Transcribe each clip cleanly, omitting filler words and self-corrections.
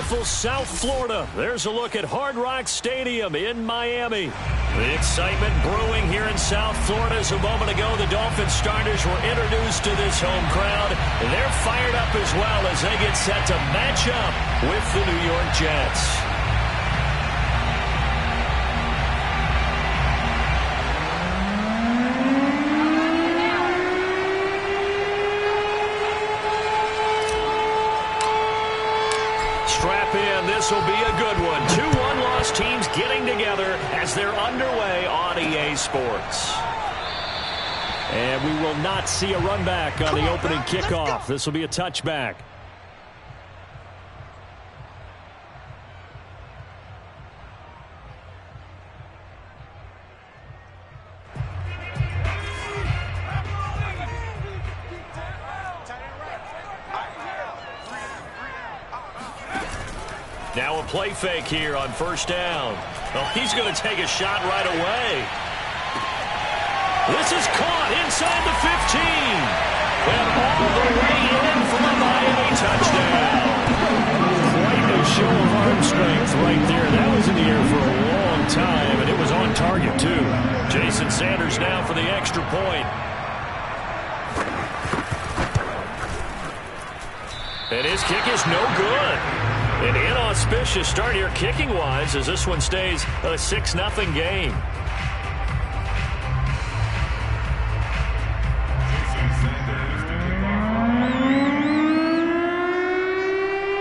beautiful South Florida. There's a look at Hard Rock Stadium in Miami. The excitement brewing here in South Florida as a moment ago the Dolphins starters were introduced to this home crowd. They're fired up as well as they get set to match up with the New York Jets. Strap in. This will be a good one. Two one-loss teams getting together as they're underway on EA Sports. And we will not see a run back on the opening kickoff. This will be a touchback. Now a play fake here on first down. Oh, he's going to take a shot right away. This is caught inside the 15. And all the way in for a Miami touchdown. Quite a show of arm strength right there. That was in the air for a long time, and it was on target, too. Jason Sanders now for the extra point. And his kick is no good. An inauspicious start here kicking-wise as this one stays a 6-0 game.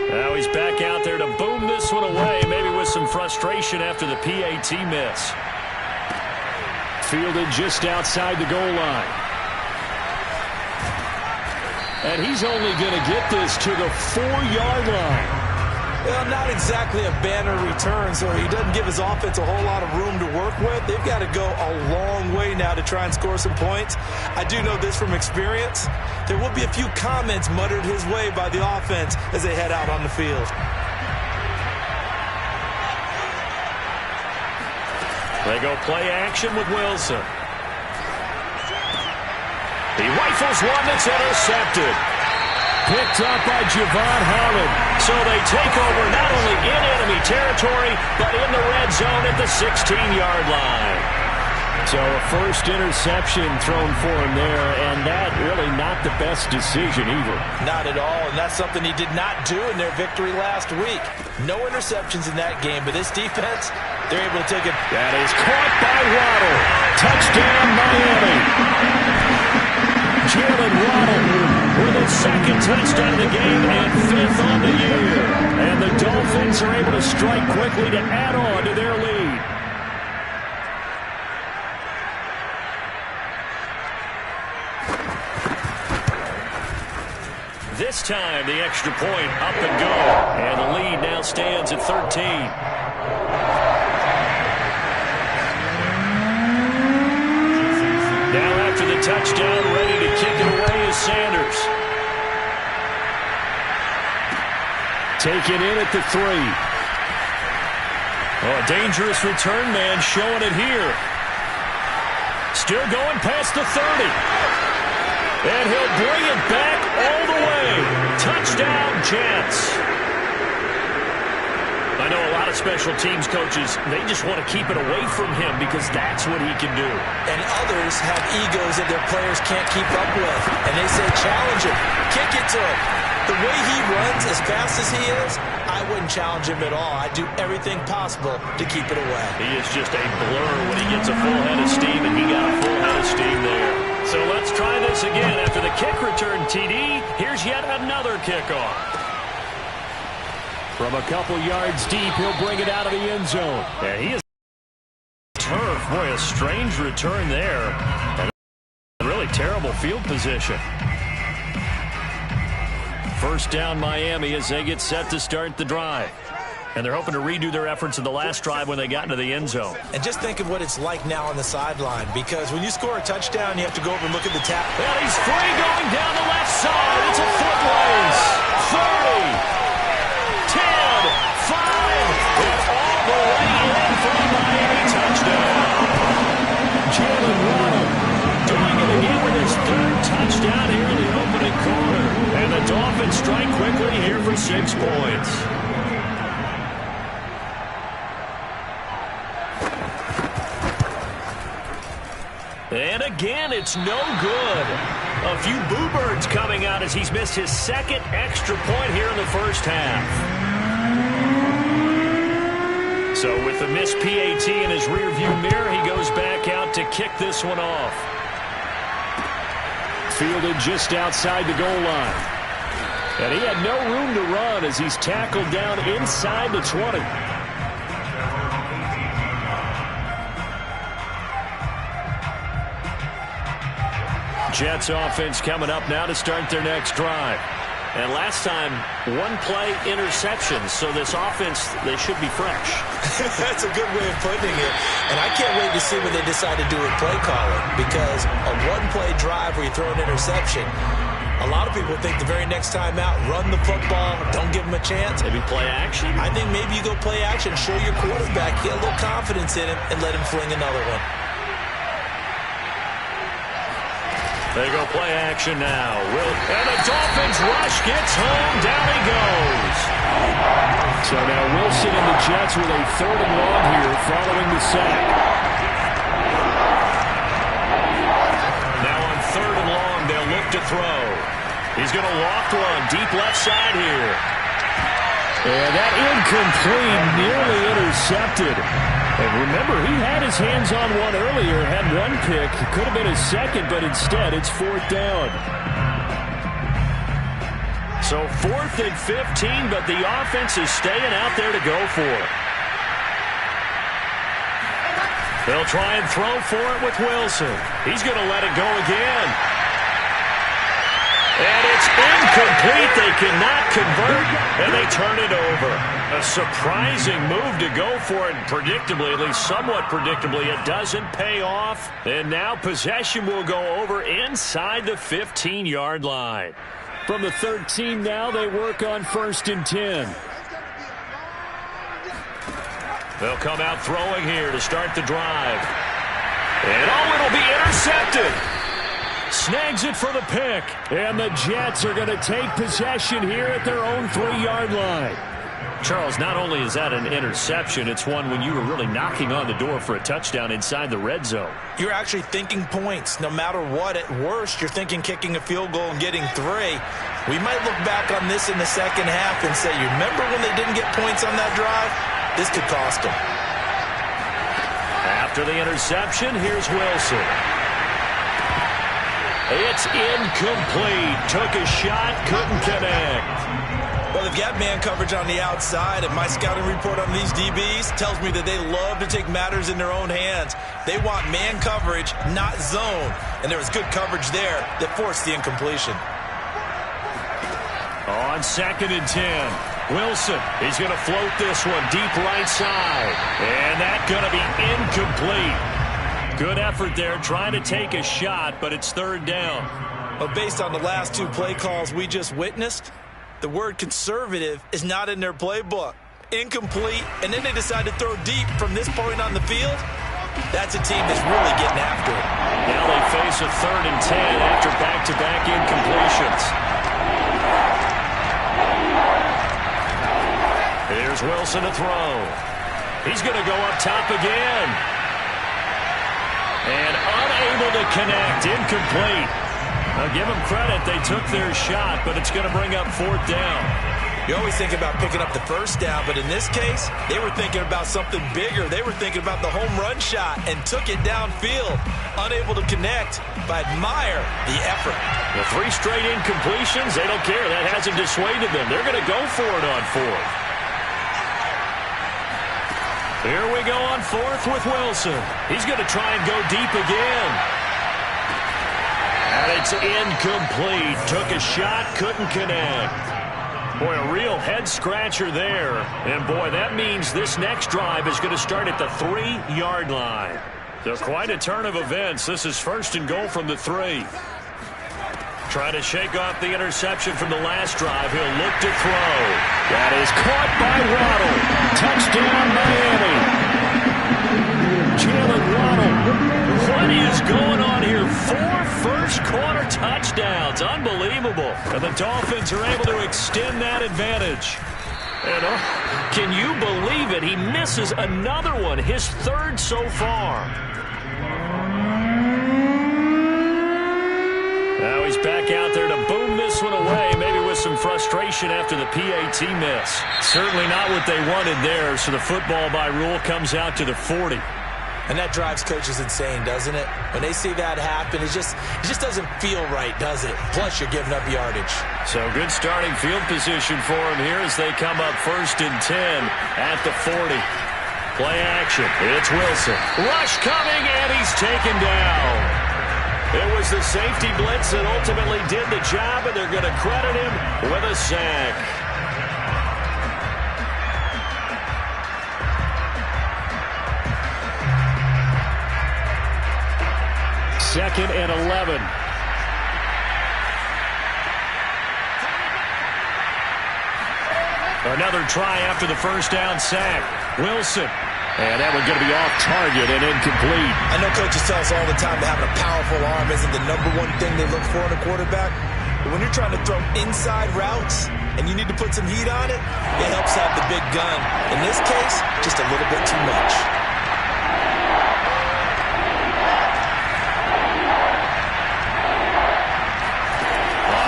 Now he's back out there to boom this one away, maybe with some frustration after the PAT miss. Fielded just outside the goal line. And he's only going to get this to the 4-yard line. Well, not exactly a banner return, so he doesn't give his offense a whole lot of room to work with. They've got to go a long way now to try and score some points. I do know this from experience. There will be a few comments muttered his way by the offense as they head out on the field. They go play action with Wilson. He rifles one that's intercepted. Picked up by Javon Holland. So they take over not only in enemy territory, but in the red zone at the 16-yard line. So a first interception thrown for him there, and that really not the best decision either. Not at all, and that's something he did not do in their victory last week. No interceptions in that game, but this defense, they're able to take it. That is caught by Waddle. Touchdown, Miami. Jalen Waddle with his second touchdown of the game and 5th on the year. And the Dolphins are able to strike quickly to add on to their lead. This time the extra point up and go. And the lead now stands at 13. Now after the touchdown, ready to kick it away is Sanders. Taken in at the 3. Oh, a dangerous return man showing it here. Still going past the 30. And he'll bring it back all the way. Touchdown, Jets. I know a lot of special teams coaches, they just want to keep it away from him because that's what he can do. And others have egos that their players can't keep up with. And they say, challenge him, kick it to him. The way he runs as fast as he is, I wouldn't challenge him at all. I'd do everything possible to keep it away. He is just a blur when he gets a full head of steam, and he got a full head of steam there. So let's try this again. After the kick return TD, here's yet another kickoff. From a couple yards deep, he'll bring it out of the end zone. And he is turf. Boy, a strange return there. And really terrible field position. First down Miami as they get set to start the drive. And they're hoping to redo their efforts in the last drive when they got into the end zone. And just think of what it's like now on the sideline, because when you score a touchdown, you have to go over and look at the tap. Well, he's free going down the left side. It's a foot race. 30. 10, 5, and all the way in for a Miami touchdown. Jalen Waddle doing it again with his 3rd touchdown here in the opening quarter. And the Dolphins strike quickly here for 6 points. And again, it's no good. A few boo birds coming out as he's missed his second extra point here in the first half. So with the missed PAT in his rearview mirror, he goes back out to kick this one off. Fielded just outside the goal line. And he had no room to run as he's tackled down inside the 20. Jets offense coming up now to start their next drive. And last time, one-play interceptions, so this offense, they should be fresh. That's a good way of putting it. And I can't wait to see what they decide to do with play calling, because a one-play drive where you throw an interception, a lot of people think the very next time out, run the football, don't give them a chance. Maybe play action? I think maybe you go play action, show your quarterback, get a little confidence in him, and let him fling another one. They go play action now. And the Dolphins rush gets home. Down he goes. So now Wilson and the Jets with a 3rd and long here following the sack. Now on 3rd and long, they'll look to throw. He's going to loft one deep left side here. And that incomplete, nearly intercepted. And remember, he had his hands on one earlier, had one pick. Could have been his second, but instead it's 4th down. So 4th and 15, but the offense is staying out there to go for it. They'll try and throw for it with Wilson. He's going to let it go again. And it's incomplete. They cannot convert, and they turn it over. A surprising move to go for it, predictably, at least somewhat predictably. It doesn't pay off, and now possession will go over inside the 15-yard line. From the 13 now, they work on 1st and 10. They'll come out throwing here to start the drive. And it'll be intercepted. Snags it for the pick, and the Jets are going to take possession here at their own 3-yard line. Charles, not only is that an interception, it's one when you were really knocking on the door for a touchdown inside the red zone. You're actually thinking points. No matter what, at worst, you're thinking kicking a field goal and getting 3. We might look back on this in the second half and say, you remember when they didn't get points on that drive? This could cost them. After the interception, here's Wilson. It's incomplete. Took a shot, couldn't connect. Well, they've got man coverage on the outside, and my scouting report on these DBs tells me that they love to take matters in their own hands. They want man coverage, not zone. And there was good coverage there that forced the incompletion. On 2nd and 10, Wilson, he's going to float this one deep right side. And that's going to be incomplete. Good effort there, trying to take a shot, but it's 3rd down. But based on the last 2 play calls we just witnessed, the word conservative is not in their playbook. Incomplete, and then they decide to throw deep from this point on the field. That's a team that's really getting after it. Now they face a 3rd and 10 after back-to-back incompletions. Here's Wilson to throw. He's going to go up top again. And unable to connect, incomplete. Now give them credit, they took their shot, but it's going to bring up 4th down. You always think about picking up the first down, but in this case, they were thinking about something bigger. They were thinking about the home run shot and took it downfield. Unable to connect, but admire the effort. The 3 straight incompletions, they don't care. That hasn't dissuaded them. They're going to go for it on 4th. Here we go on 4th with Wilson. He's going to try and go deep again. And it's incomplete. Took a shot, couldn't connect. Boy, a real head-scratcher there. And, boy, that means this next drive is going to start at the 3-yard line. So quite a turn of events. This is 1st and goal from the 3. Trying to shake off the interception from the last drive. He'll look to throw. That is caught by Waddle. Touchdown, Miami. Jalen Waddle. What is going on here? 4 first-quarter touchdowns. Unbelievable. And the Dolphins are able to extend that advantage. And can you believe it? He misses another one, his 3rd so far. he's back out there to boom this one away, maybe with some frustration after the PAT miss. Certainly not what they wanted there, so the football by rule comes out to the 40. And that drives coaches insane, doesn't it? When they see that happen, it just doesn't feel right, does it? Plus, you're giving up yardage. So good starting field position for him here as they come up 1st and 10 at the 40. Play action. It's Wilson. Rush coming, and he's taken down. It was the safety blitz that ultimately did the job, and they're going to credit him with a sack. Second and 11. Another try after the first down sack. Wilson. And that one's going to be off target and incomplete. I know coaches tell us all the time that having a powerful arm isn't the #1 thing they look for in a quarterback. But when you're trying to throw inside routes and you need to put some heat on it, it helps have the big gun. In this case, just a little bit too much.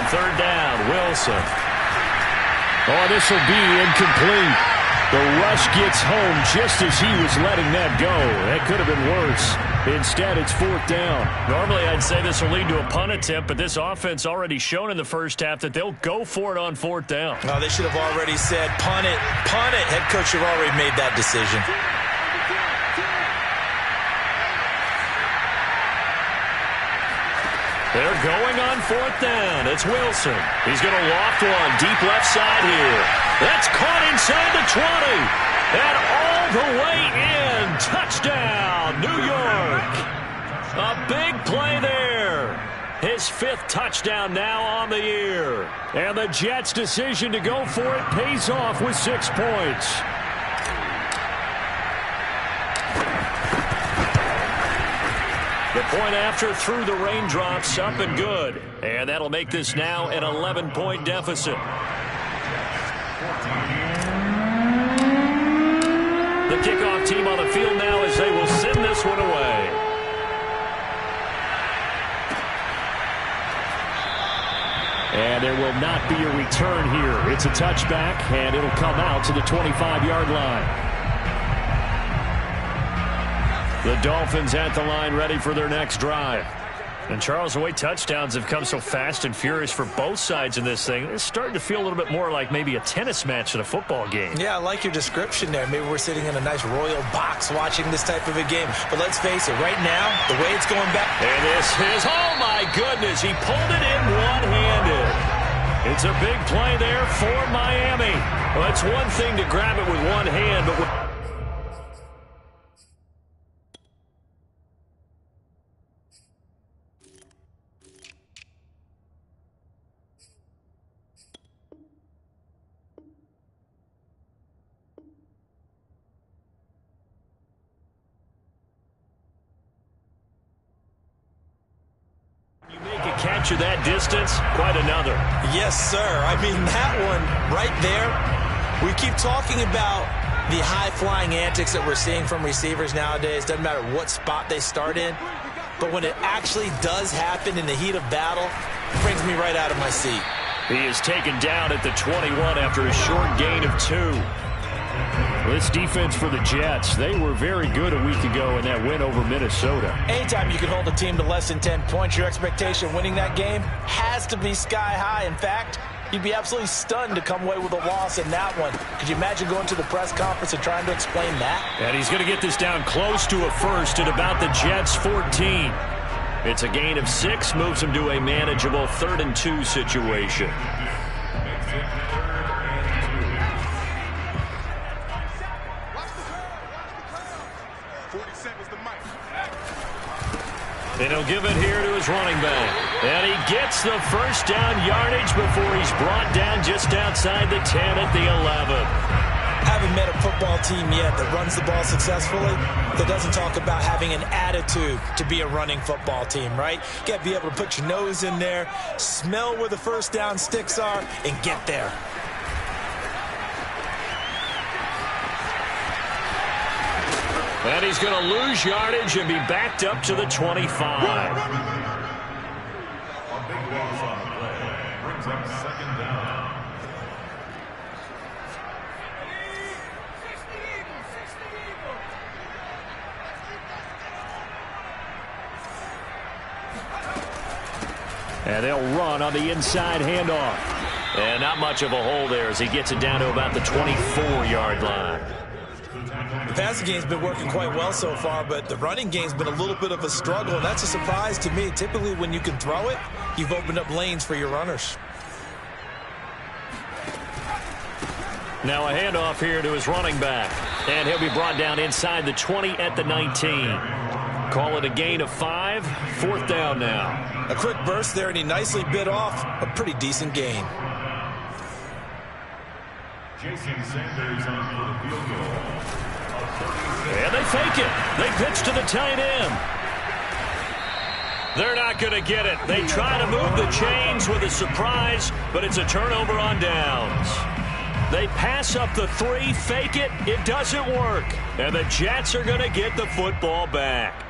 Third down, Wilson. Oh, this will be incomplete. The rush gets home just as he was letting that go. That could have been worse. Instead, it's 4th down. Normally, I'd say this will lead to a punt attempt, but this offense already shown in the first half that they'll go for it on 4th down. Oh, they should have already said, punt it, punt it. Head coach should have already made that decision. They're going on 4th down. It's Wilson. He's going to loft one deep left side here. That's caught inside the 20. And all the way in. Touchdown, New York. A big play there. His 5th touchdown now on the year. And the Jets' decision to go for it pays off with 6 points. The point after through the raindrops, up and good. And that'll make this now an 11-point deficit. The kickoff team on the field now as they will send this one away. And there will not be a return here. It's a touchback, and it'll come out to the 25-yard line. The Dolphins at the line ready for their next drive. And Charles, the way touchdowns have come so fast and furious for both sides in this thing, it's starting to feel a little bit more like maybe a tennis match than a football game. Yeah, I like your description there. Maybe we're sitting in a nice royal box watching this type of a game. But let's face it, right now, the way it's going back. And this is, oh my goodness, he pulled it in one-handed. It's a big play there for Miami. Well, it's one thing to grab it with one hand, but catch of that distance, quite another. Yes, sir. I mean, that one right there, we keep talking about the high-flying antics that we're seeing from receivers nowadays. Doesn't matter what spot they start in. But when it actually does happen in the heat of battle, it brings me right out of my seat. He is taken down at the 21 after a short gain of 2. This defense for the Jets, they were very good a week ago in that win over Minnesota. Anytime you can hold a team to less than 10 points, your expectation winning that game has to be sky high. In fact, you'd be absolutely stunned to come away with a loss in that one. Could you imagine going to the press conference and trying to explain that? And he's going to get this down close to a first at about the Jets' 14. It's a gain of 6, moves him to a manageable 3rd and 2 situation. And he'll give it here to his running back. And he gets the first down yardage before he's brought down just outside the 10 at the 11. Haven't met a football team yet that runs the ball successfully that doesn't talk about having an attitude to be a running football team, right? You got to be able to put your nose in there, smell where the first down sticks are, and get there. And he's going to lose yardage and be backed up to the 25. And they'll run on the inside handoff. And not much of a hole there as he gets it down to about the 24-yard line. The passing game's been working quite well so far, but the running game's been a little bit of a struggle, and that's a surprise to me. Typically, when you can throw it, you've opened up lanes for your runners. Now a handoff here to his running back. And he'll be brought down inside the 20 at the 19. Call it a gain of 5. 4th down now. A quick burst there, and he nicely bit off a pretty decent gain. Jason Sanders on for the field goal. And they fake it. They pitch to the tight end. They're not going to get it. They try to move the chains with a surprise, but it's a turnover on downs. They pass up the 3, fake it. It doesn't work. And the Jets are going to get the football back.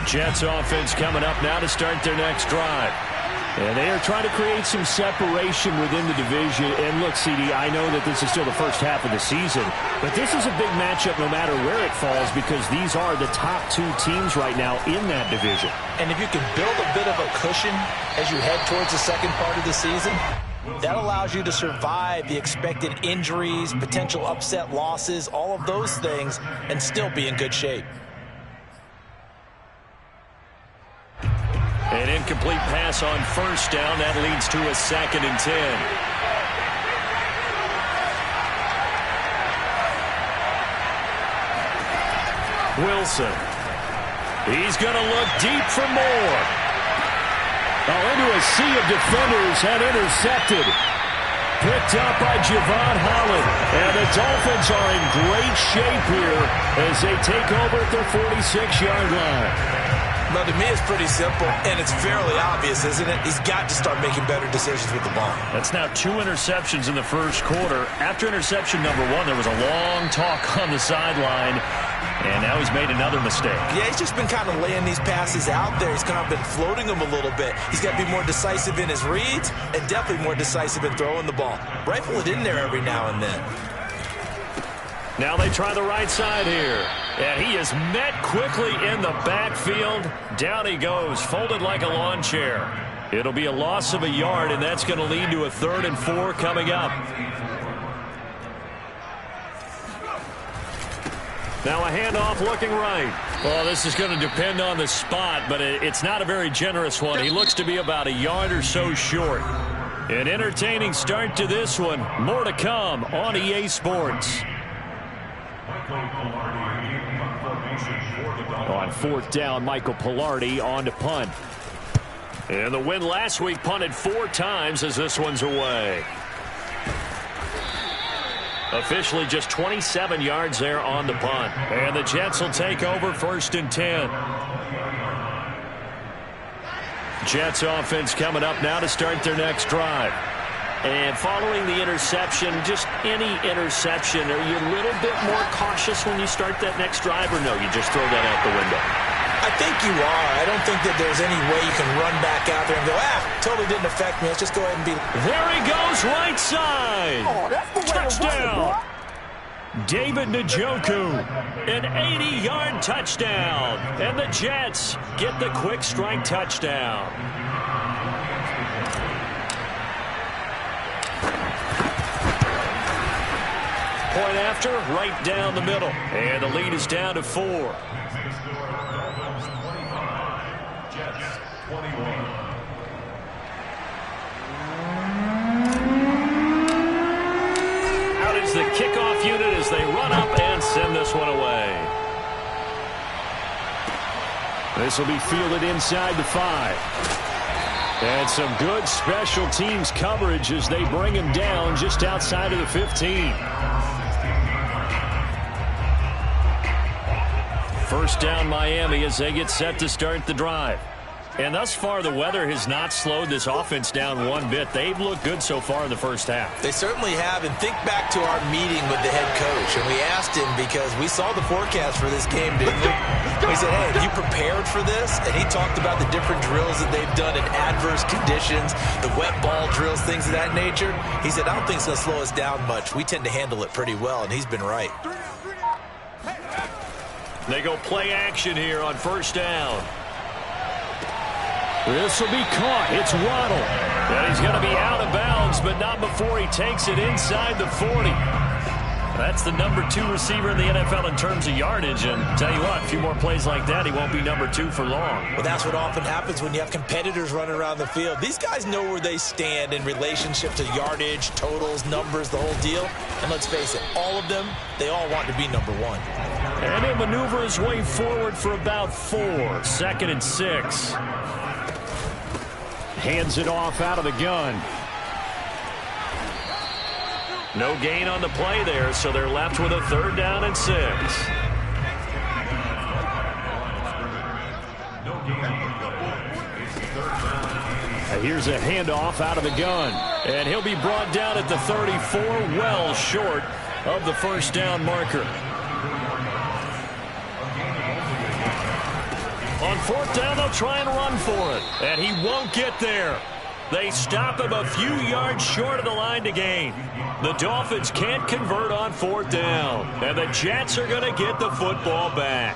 Jets offense coming up now to start their next drive. And they are trying to create some separation within the division. And look, CD, I know that this is still the first half of the season, but this is a big matchup no matter where it falls because these are the top 2 teams right now in that division. And if you can build a bit of a cushion as you head towards the second part of the season, that allows you to survive the expected injuries, potential upset losses, all of those things, and still be in good shape. An incomplete pass on 1st down. That leads to a 2nd and 10. Wilson. He's going to look deep for more. Into a sea of defenders and intercepted. Picked up by Javon Holland. And the Dolphins are in great shape here as they take over at their 46-yard line. Well, to me, it's pretty simple, and it's fairly obvious, isn't it? He's got to start making better decisions with the ball. That's now 2 interceptions in the first quarter. After interception number 1, there was a long talk on the sideline, and now he's made another mistake. Yeah, he's just been kind of laying these passes out there. He's kind of been floating them a little bit. He's got to be more decisive in his reads and definitely more decisive in throwing the ball. Rifle it in there every now and then. Now they try the right side here. And he is met quickly in the backfield. Down he goes, folded like a lawn chair. It'll be a loss of a yard, and that's going to lead to a 3rd and 4 coming up. Now a handoff looking right. Well, this is going to depend on the spot, but it's not a very generous one. He looks to be about a yard or so short. An entertaining start to this one. More to come on EA Sports. On 4th down, Michael Pilardi on to punt. And the win last week punted 4 times as this one's away. Officially just 27 yards there on the punt. And the Jets will take over 1st and 10. Jets offense coming up now to start their next drive. And following the interception, just any interception, are you a little bit more cautious when you start that next drive, or no, you just throw that out the window? I think you are. I don't think that there's any way you can run back out there and go, totally didn't affect me. Let's just go ahead and be... There he goes, right side. Oh, that's the way touchdown. To run it, David Njoku, an 80-yard touchdown. And the Jets get the quick strike touchdown. Point after, right down the middle. And the lead is down to 4. Out is the kickoff unit as they run up and send this one away. This will be fielded inside the 5. And some good special teams coverage as they bring him down just outside of the 15. First down Miami as they get set to start the drive. And thus far, the weather has not slowed this offense down one bit. They've looked good so far in the first half. They certainly have. And think back to our meeting with the head coach. And we asked him because we saw the forecast for this game, didn't we? We said, hey, have you prepared for this? And he talked about the different drills that they've done in adverse conditions, the wet ball drills, things of that nature. He said, I don't think it's going to slow us down much. We tend to handle it pretty well, and he's been right. They go play action here on first down. This will be caught. It's Waddle. And he's going to be out of bounds, but not before he takes it inside the 40. That's the number 2 receiver in the NFL in terms of yardage. And tell you what, a few more plays like that, he won't be number 2 for long. Well, that's what often happens when you have competitors running around the field. These guys know where they stand in relationship to yardage, totals, numbers, the whole deal. And let's face it, all of them, they all want to be number 1. And he'll maneuver his way forward for about 4. 2nd and 6. Hands it off out of the gun. No gain on the play there, so they're left with a 3rd down and 6. Here's a handoff out of the gun. And he'll be brought down at the 34, well short of the 1st down marker. On 4th down, they'll try and run for it. And he won't get there. They stop him a few yards short of the line to gain. The Dolphins can't convert on 4th down. And the Jets are going to get the football back.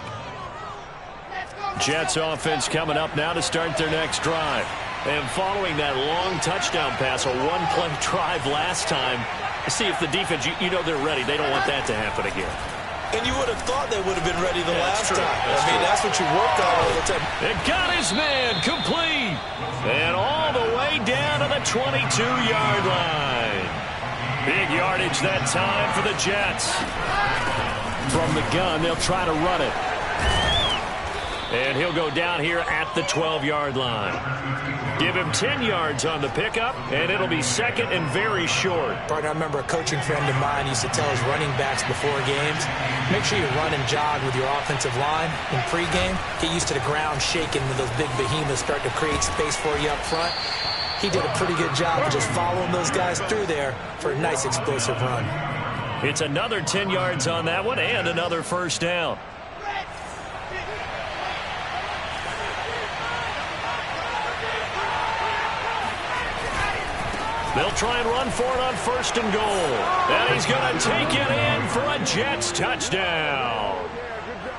Jets offense coming up now to start their next drive. And following that long touchdown pass, a one-play drive last time, see if the defense, you know they're ready. They don't want that to happen again. And you would have thought they would have been ready the last time. That's what you worked on all the time. It got his man complete. And all the way down to the 22-yard line. Big yardage that time for the Jets. From the gun, they'll try to run it. And he'll go down here at the 12-yard line. Give him 10 yards on the pickup, and it'll be 2nd and very short. Partner, I remember a coaching friend of mine used to tell his running backs before games, make sure you run and jog with your offensive line in pregame. Get used to the ground shaking when those big behemoths start to create space for you up front. He did a pretty good job of just following those guys through there for a nice explosive run. It's another 10 yards on that one and another 1st down. They'll try and run for it on 1st and goal. And he's going to take it in for a Jets touchdown.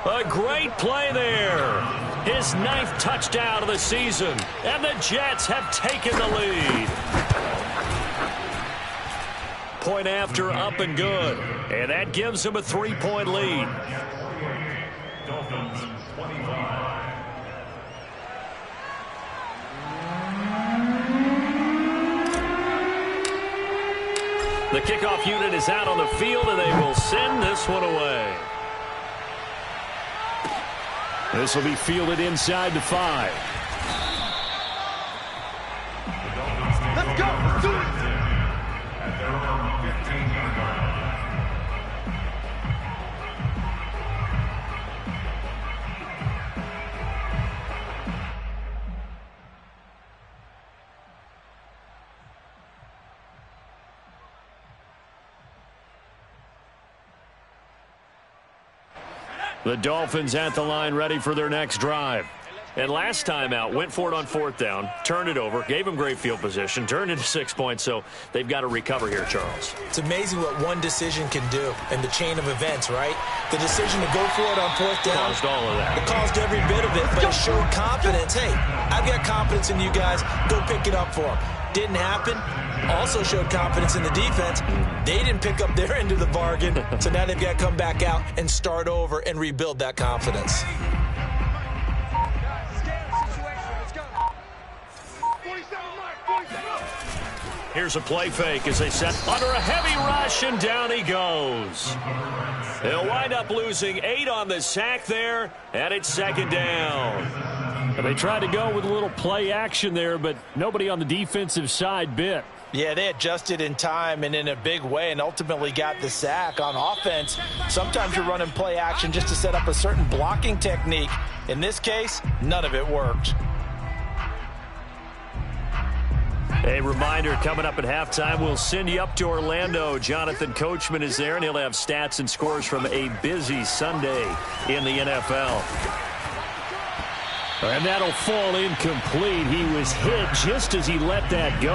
A great play there. His 9th touchdown of the season. And the Jets have taken the lead. Point after, up and good. And that gives them a 3-point lead. Dolphins 25. The kickoff unit is out on the field, and they will send this one away. This will be fielded inside the 5. Let's go. Do it. At their own 15-yard line. The Dolphins at the line ready for their next drive. And last time out, went for it on 4th down, turned it over, gave them great field position, turned into 6 points, so they've got to recover here, Charles. It's amazing what one decision can do in the chain of events, right? The decision to go for it on 4th down. Caused all of that. It caused every bit of it, but it showed confidence. Hey, I've got confidence in you guys. Go pick it up for them. Didn't happen. Also showed confidence in the defense. They didn't pick up their end of the bargain, so now they've got to come back out and start over and rebuild that confidence. Here's a play fake as they set under a heavy rush, and down he goes. They'll wind up losing 8 on the sack there, and it's 2nd down. And they tried to go with a little play action there, but nobody on the defensive side bit. Yeah, they adjusted in time and in a big way and ultimately got the sack. On offense, sometimes you're running play action just to set up a certain blocking technique. In this case, none of it worked. A reminder, coming up at halftime, we'll send you up to Orlando. Jonathan Coachman is there, and he'll have stats and scores from a busy Sunday in the NFL. And that'll fall incomplete. He was hit just as he let that go.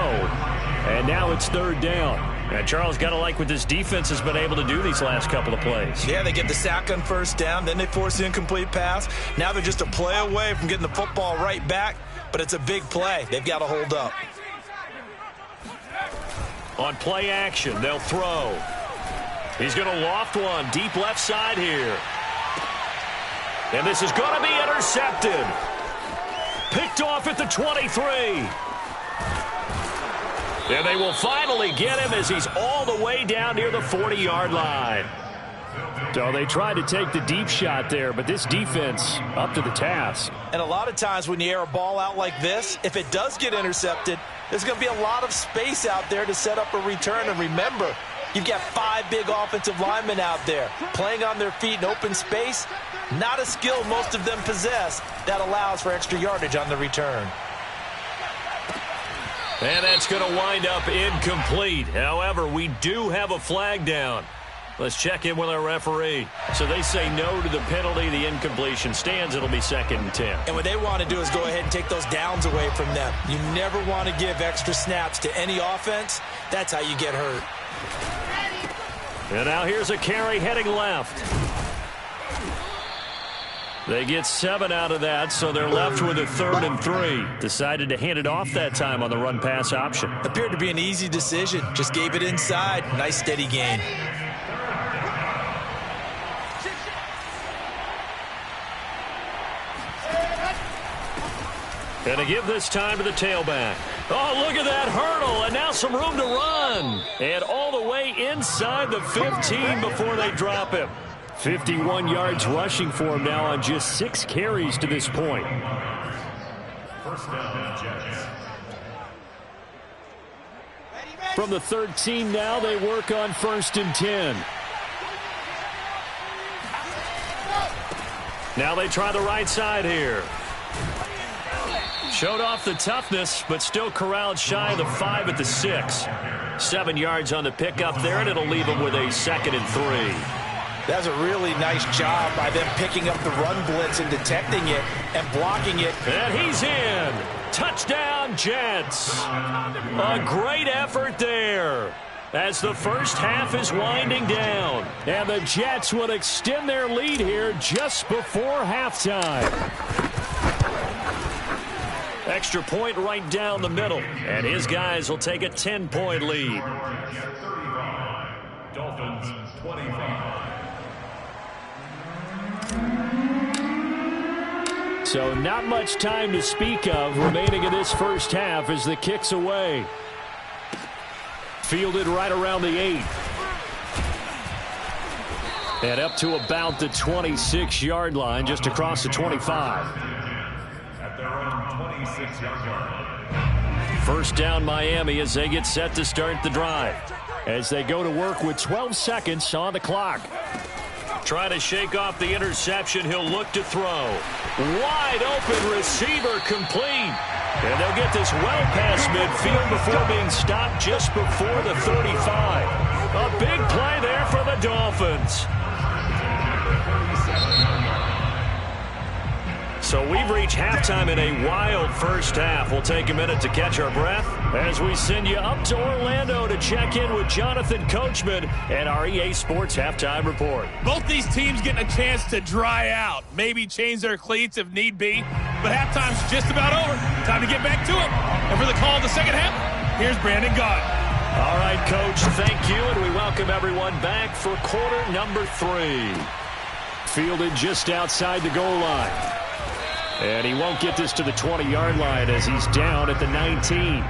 And now it's 3rd down. And Charles, got to like what this defense has been able to do these last couple of plays. Yeah, they get the sack on 1st down, then they force the incomplete pass. Now they're just a play away from getting the football right back. but it's a big play. They've got to hold up. On play action, they'll throw. He's going to loft one deep left side here. And this is going to be intercepted. Picked off at the 23. And they will finally get him as he's all the way down near the 40-yard line. So they tried to take the deep shot there, but this defense up to the task. And a lot of times when you air a ball out like this, if it does get intercepted, there's going to be a lot of space out there to set up a return. And remember, you've got 5 big offensive linemen out there playing on their feet in open space. Not a skill most of them possess that allows for extra yardage on the return. And that's going to wind up incomplete. However, we do have a flag down. Let's check in with our referee. So they say no to the penalty. The incompletion stands. It'll be 2nd and 10. And what they want to do is go ahead and take those downs away from them. You never want to give extra snaps to any offense. That's how you get hurt. And now here's a carry heading left. They get 7 out of that, so they're left with a 3rd and 3. Decided to hand it off that time on the run-pass option. Appeared to be an easy decision. Just gave it inside. Nice steady gain. And to give this time to the tailback. Oh, look at that hurdle, and now some room to run. And all the way inside the 15 before they drop him. 51 yards rushing for him now on just 6 carries to this point. First down, Jets. From the 13 now, they work on 1st and 10. Now they try the right side here. Showed off the toughness, but still corralled shy of the 5 at the 6. 7 yards on the pickup there, and it'll leave them with a 2nd and 3. That's a really nice job by them picking up the run blitz and detecting it and blocking it. And he's in. Touchdown, Jets. A great effort there as the first half is winding down. And the Jets will extend their lead here just before halftime. Extra point right down the middle. And his guys will take a 10-point lead. Dolphins 25. So not much time to speak of remaining in this first half as the kick's away. Fielded right around the 8. And up to about the 26-yard line, just across the 25. At their own 26-yard line. First down Miami as they get set to start the drive. As they go to work with 12 seconds on the clock. Trying to shake off the interception. He'll look to throw. Wide open receiver complete. And they'll get this well past midfield before being stopped just before the 35. A big play there for the Dolphins. So we've reached halftime in a wild first half. We'll take a minute to catch our breath as we send you up to Orlando to check in with Jonathan Coachman and our EA Sports Halftime Report. Both these teams getting a chance to dry out, maybe change their cleats if need be, but halftime's just about over. Time to get back to it. And for the call of the second half, here's Brandon Gaudin. All right, Coach, thank you, and we welcome everyone back for quarter number 3. Fielded just outside the goal line. And he won't get this to the 20-yard line as he's down at the 19.